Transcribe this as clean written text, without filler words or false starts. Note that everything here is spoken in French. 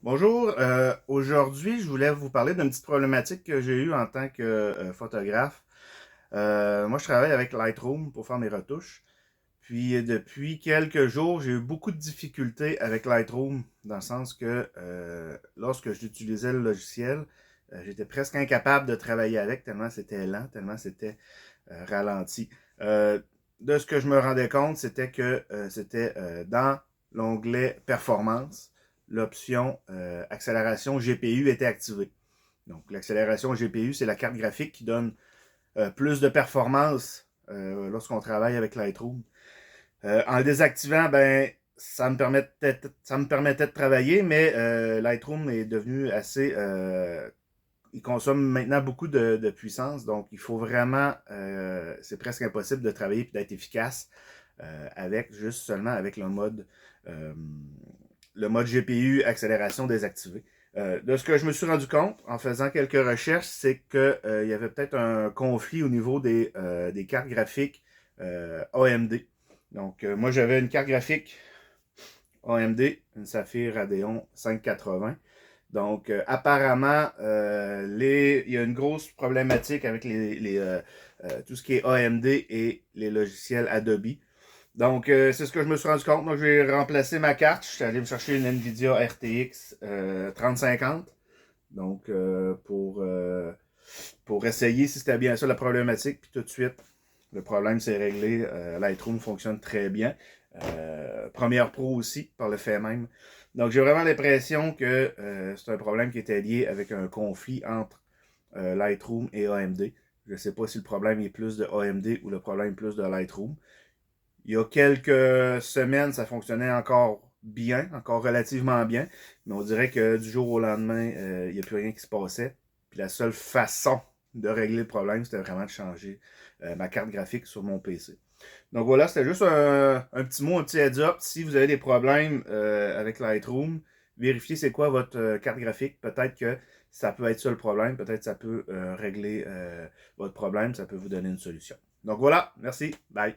Bonjour, aujourd'hui je voulais vous parler d'une petite problématique que j'ai eue en tant que photographe. Moi je travaille avec Lightroom pour faire mes retouches. Puis depuis quelques jours, j'ai eu beaucoup de difficultés avec Lightroom, dans le sens que lorsque j'utilisais le logiciel, j'étais presque incapable de travailler avec, tellement c'était lent, tellement c'était ralenti. Euh, de ce que je me rendais compte, c'était que c'était dans l'onglet Performance, l'option accélération GPU était activée. Donc l'accélération GPU, c'est la carte graphique qui donne plus de performance lorsqu'on travaille avec Lightroom. En le désactivant, ben, ça me permettait de travailler, mais Lightroom est devenu assez il consomme maintenant beaucoup de puissance, donc il faut vraiment, c'est presque impossible de travailler et d'être efficace avec juste seulement avec euh, le mode GPU accélération désactivé. De ce que je me suis rendu compte en faisant quelques recherches, c'est qu'il y avait peut-être un conflit au niveau des cartes graphiques AMD. Donc, moi, j'avais une carte graphique AMD, une Saphir Radeon 580. Donc, apparemment, il y a une grosse problématique avec tout ce qui est AMD et les logiciels Adobe. Donc, c'est ce que je me suis rendu compte. Donc, j'ai remplacé ma carte. Je suis allé me chercher une NVIDIA RTX 3050. Donc, pour essayer si c'était bien ça la problématique. Puis tout de suite, le problème s'est réglé. Lightroom fonctionne très bien. Premiere Pro aussi, par le fait même. Donc, j'ai vraiment l'impression que c'est un problème qui était lié avec un conflit entre Lightroom et AMD. Je ne sais pas si le problème est plus de AMD ou le problème est plus de Lightroom. Il y a quelques semaines, ça fonctionnait encore bien, encore relativement bien, mais on dirait que du jour au lendemain, il n'y a plus rien qui se passait. Puis la seule façon de régler le problème, c'était vraiment de changer ma carte graphique sur mon PC. Donc voilà, c'était juste un petit mot, un petit heads up. Si vous avez des problèmes avec Lightroom, vérifiez c'est quoi votre carte graphique. Peut-être que ça peut être ça le problème. Peut-être que ça peut régler votre problème. Ça peut vous donner une solution. Donc voilà, merci. Bye.